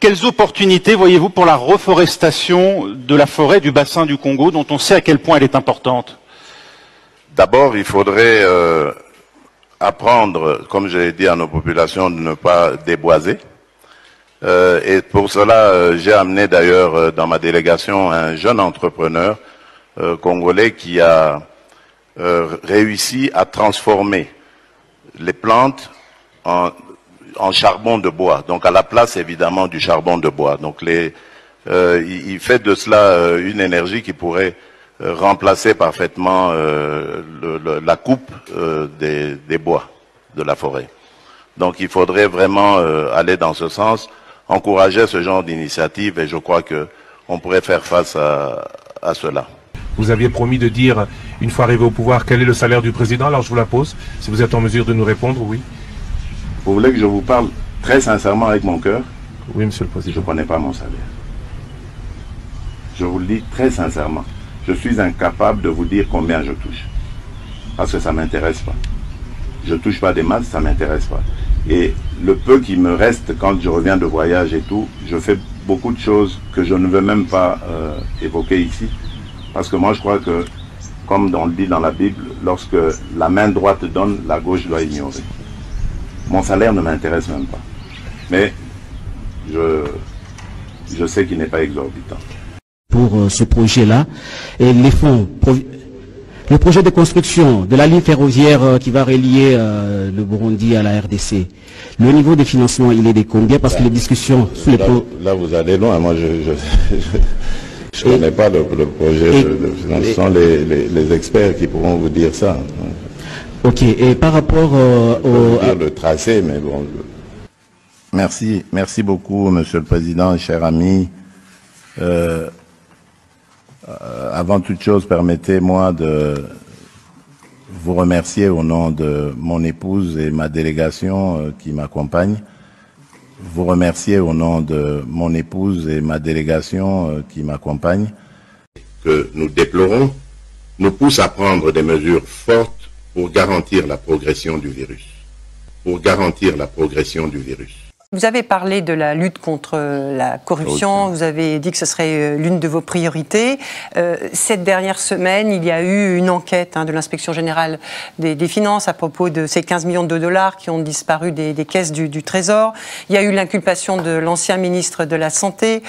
quelles opportunités voyez-vous pour la reforestation de la forêt du bassin du Congo, dont on sait à quel point elle est importante? D'abord, il faudrait apprendre, comme je l'ai dit à nos populations, de ne pas déboiser. Et pour cela, j'ai amené d'ailleurs dans ma délégation un jeune entrepreneur congolais qui a réussi à transformer les plantes en charbon de bois, donc à la place évidemment du charbon de bois. Donc il fait de cela une énergie qui pourrait remplacer parfaitement la coupe des bois de la forêt. Donc il faudrait vraiment aller dans ce sens, encourager ce genre d'initiative, et je crois qu'on pourrait faire face à cela. Vous aviez promis de dire, une fois arrivé au pouvoir, quel est le salaire du président. Alors je vous la pose, si vous êtes en mesure de nous répondre, oui. Vous voulez que je vous parle très sincèrement avec mon cœur? Oui, monsieur le président. Je ne connais pas mon salaire. Je vous le dis très sincèrement. Je suis incapable de vous dire combien je touche. Parce que ça ne m'intéresse pas. Je ne touche pas des masses, ça ne m'intéresse pas. Et le peu qui me reste quand je reviens de voyage et tout, je fais beaucoup de choses que je ne veux même pas évoquer ici. Parce que moi je crois que, comme on le dit dans la Bible, lorsque la main droite donne, la gauche doit ignorer. Mon salaire ne m'intéresse même pas. Mais je sais qu'il n'est pas exorbitant. Pour ce projet-là, et les fonds, le projet de construction de la ligne ferroviaire qui va relier le Burundi à la RDC, le niveau de financement, il est de combien? Parce que les discussions sur les là, vous allez loin. Moi, je ne connais pas le projet de financement. Ce sont les experts qui pourront vous dire ça. Ok, et par rapport le tracé, mais bon. Merci beaucoup, Monsieur le Président, cher ami. Avant toute chose, permettez-moi de vous remercier au nom de mon épouse et ma délégation qui m'accompagne. Vous remercier au nom de mon épouse et ma délégation qui m'accompagne. Que nous déplorons nous pousse à prendre des mesures fortes pour garantir la progression du virus. Pour garantir la progression du virus. Vous avez parlé de la lutte contre la corruption, vous avez dit que ce serait l'une de vos priorités. Cette dernière semaine, il y a eu une enquête de l'Inspection générale des finances à propos de ces 15 millions de dollars qui ont disparu des caisses du Trésor. Il y a eu l'inculpation de l'ancien ministre de la Santé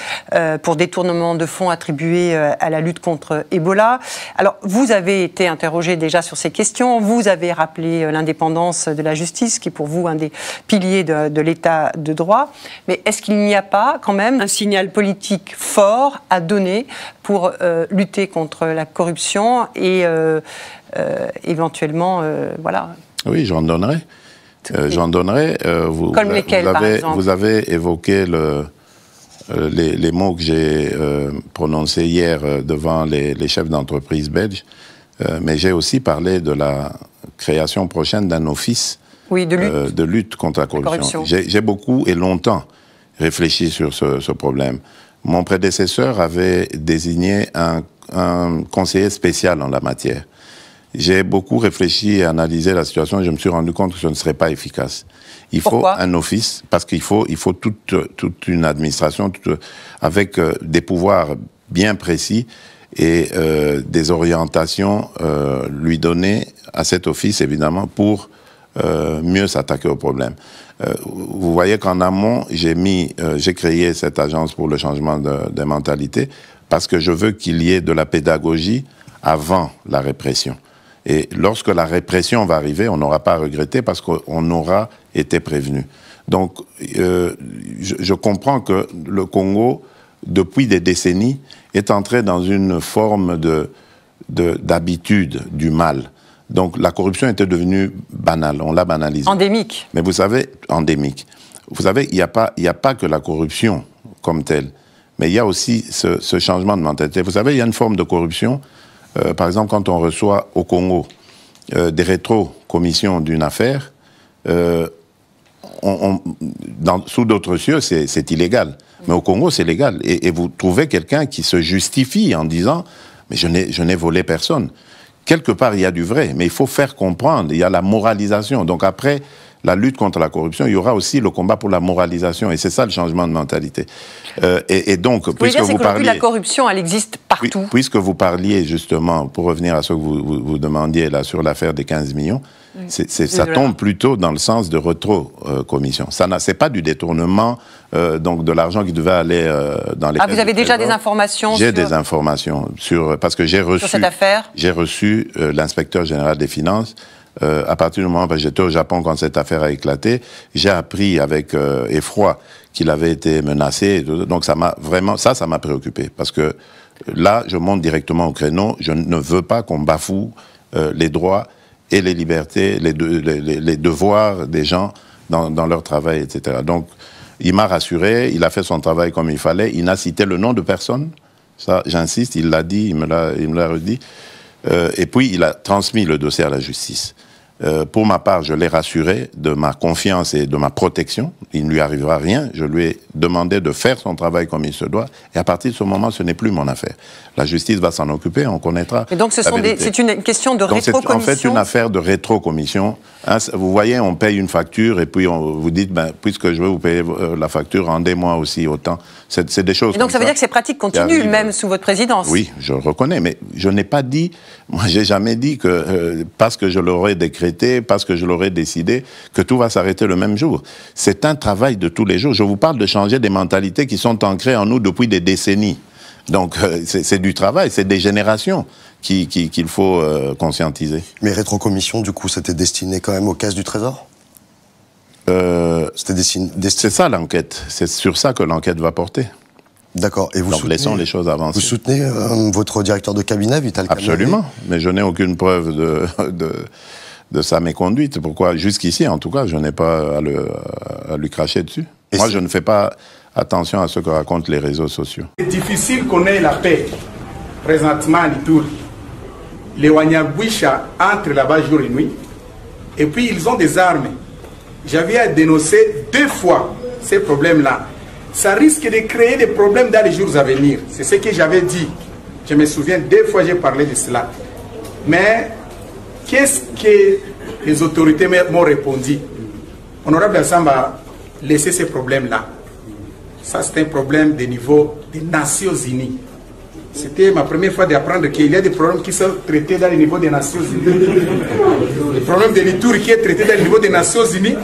pour détournement de fonds attribués à la lutte contre Ebola. Alors, vous avez été interrogé déjà sur ces questions, vous avez rappelé l'indépendance de la justice, qui est pour vous un des piliers de l'État de droit, mais est-ce qu'il n'y a pas quand même un signal politique fort à donner pour lutter contre la corruption et éventument, voilà. Oui, j'en donnerai. Vous avez évoqué les mots que j'ai prononcés hier devant les chefs d'entreprise belges, mais j'ai aussi parlé de la création prochaine d'un office de lutte contre la corruption. J'ai beaucoup et longtemps réfléchi sur ce problème. Mon prédécesseur avait désigné un conseiller spécial en la matière. J'ai beaucoup réfléchi et analysé la situation et je me suis rendu compte que ce ne serait pas efficace. Il faut un office, parce qu'il faut toute une administration avec des pouvoirs bien précis et des orientations lui donner à cet office, évidemment, pour mieux s'attaquer au problème. Vous voyez qu'en amont, j'ai créé cette agence pour le changement de mentalité parce que je veux qu'il y ait de la pédagogie avant la répression. Et lorsque la répression va arriver, on n'aura pas à regretter parce qu'on aura été prévenu. Donc, je comprends que le Congo, depuis des décennies, est entré dans une forme d'habitude du mal. Donc la corruption était devenue banale, on l'a banalisée. Endémique. Mais vous savez, endémique. Vous savez, il n'y a pas que la corruption comme telle, mais il y a aussi ce changement de mentalité. Vous savez, il y a une forme de corruption, par exemple, quand on reçoit au Congo des rétro-commissions d'une affaire, sous d'autres cieux, c'est illégal. Mais au Congo, c'est légal. Et vous trouvez quelqu'un qui se justifie en disant « mais je n'ai volé personne ». Quelque part, il y a du vrai, mais il faut faire comprendre, il y a la moralisation. Donc après, la lutte contre la corruption, il y aura aussi le combat pour la moralisation. Et c'est ça le changement de mentalité. Et donc, puisque vous parliez... La corruption, elle existe partout. Puisque vous parliez justement, pour revenir à ce que vous demandiez là sur l'affaire des 15 millions, ça tombe plutôt dans le sens de rétro-commission. C'est pas du détournement donc de l'argent qui devait aller dans les... Ah, vous avez déjà des informations? J'ai des informations parce que j'ai reçu... Sur cette affaire? J'ai reçu l'inspecteur général des finances. À partir du moment où j'étais au Japon quand cette affaire a éclaté, j'ai appris avec effroi qu'il avait été menacé. Donc ça m'a préoccupé. Parce que là, je monte directement au créneau. Je ne veux pas qu'on bafoue les droits et les libertés, les devoirs des gens dans leur travail, etc. Donc, il m'a rassuré, il a fait son travail comme il fallait, il n'a cité le nom de personne, ça j'insiste, il l'a dit, il me l'a redit, et puis il a transmis le dossier à la justice. Pour ma part, je l'ai rassuré de ma confiance et de ma protection. Il ne lui arrivera rien. Je lui ai demandé de faire son travail comme il se doit. Et à partir de ce moment, ce n'est plus mon affaire. La justice va s'en occuper, on connaîtra. Et donc, c'est une question de rétrocommission. C'est en fait une affaire de rétrocommission. Vous voyez, on paye une facture et puis vous dites, puisque je veux vous payer la facture, rendez-moi aussi autant. C'est des choses. Et donc, ça veut dire que ces pratiques continuent, même sous votre présidence? Oui, je reconnais. Mais je n'ai pas dit, moi, j'ai jamais dit que parce que je l'aurais décrété, parce que je l'aurais décidé, que tout va s'arrêter le même jour. C'est un travail de tous les jours. Je vous parle de changer des mentalités qui sont ancrées en nous depuis des décennies. Donc, c'est du travail, c'est des générations qu'il faut conscientiser. Mais rétrocommission, du coup, c'était destiné quand même aux caisses du Trésor? C'est ça l'enquête. C'est sur ça que l'enquête va porter. D'accord. Et vous donc laissons les choses avancer. Vous soutenez votre directeur de cabinet, Vital Kamerhe? Absolument. Mais je n'ai aucune preuve de sa méconduite. Pourquoi? Jusqu'ici, en tout cas, je n'ai pas à lui cracher dessus. Moi, je ne fais pas attention à ce que racontent les réseaux sociaux. C'est difficile qu'on ait la paix présentement à Ituri. Les Wanyabwisha entrent là-bas jour et nuit. Et puis, ils ont des armes. J'avais à dénoncer 2 fois ces problèmes-là. Ça risque de créer des problèmes dans les jours à venir. C'est ce que j'avais dit. Je me souviens, 2 fois j'ai parlé de cela. Mais qu'est-ce que les autorités m'ont répondu? Honorable Assamba, laissez ces problèmes-là. Ça, c'est un problème de niveau des Nations Unies. C'était ma première fois d'apprendre qu'il y a des problèmes qui sont traités dans le niveau des Nations Unies. Le problème de l'Ituri qui est traité dans le niveau des Nations Unies,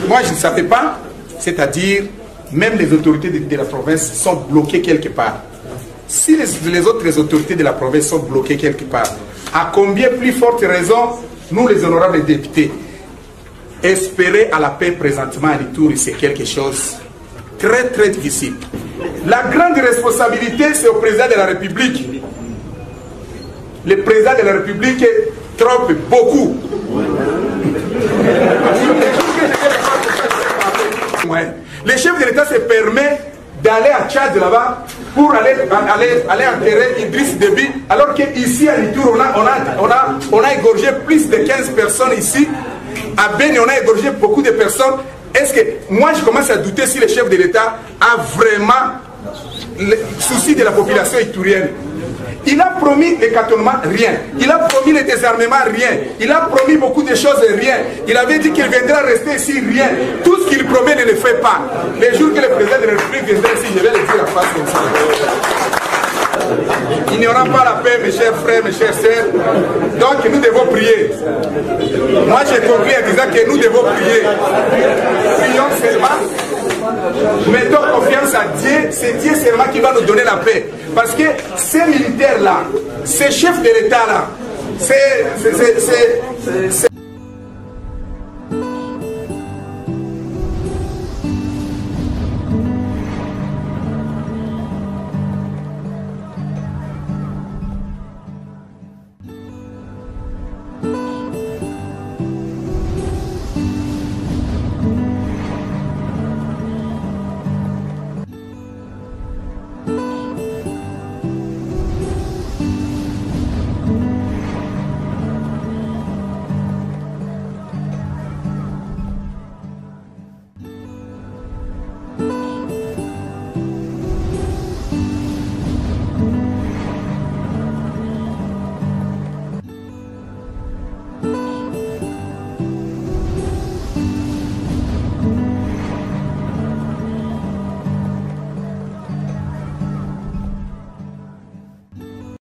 moi je ne savais pas, c'est-à-dire même les autorités de la province sont bloquées quelque part. Si les autres autorités de la province sont bloquées quelque part, à combien plus forte raison, nous les honorables députés, espérer à la paix présentement à l'Ituri, c'est quelque chose très très difficile. La grande responsabilité, c'est au président de la République. Le président de la République trompe beaucoup. Le chef de l'État se permet d'aller à Tchad là-bas pour aller enterrer Idriss Déby, alors qu'ici à Litour, on a égorgé plus de 15 personnes ici. À Beni, on a égorgé beaucoup de personnes. Est-ce que moi je commence à douter si le chef de l'État a vraiment le souci de la population itourienne? Il a promis les cantonnements, rien. Il a promis le désarmement, rien. Il a promis beaucoup de choses, rien. Il avait dit qu'il viendra rester ici, rien. Tout ce qu'il promet ne le fait pas. Les jours que le président de la République viendra ici, je vais le dire en face comme ça. Il n'y aura pas la paix, mes chers frères, mes chères sœurs. Donc nous devons prier. Moi j'ai conclu en disant que nous devons prier. Prions seulement. Mettons confiance à Dieu. C'est Dieu seulement qui va nous donner la paix. Parce que ces militaires-là, ces chefs de l'État-là, c'est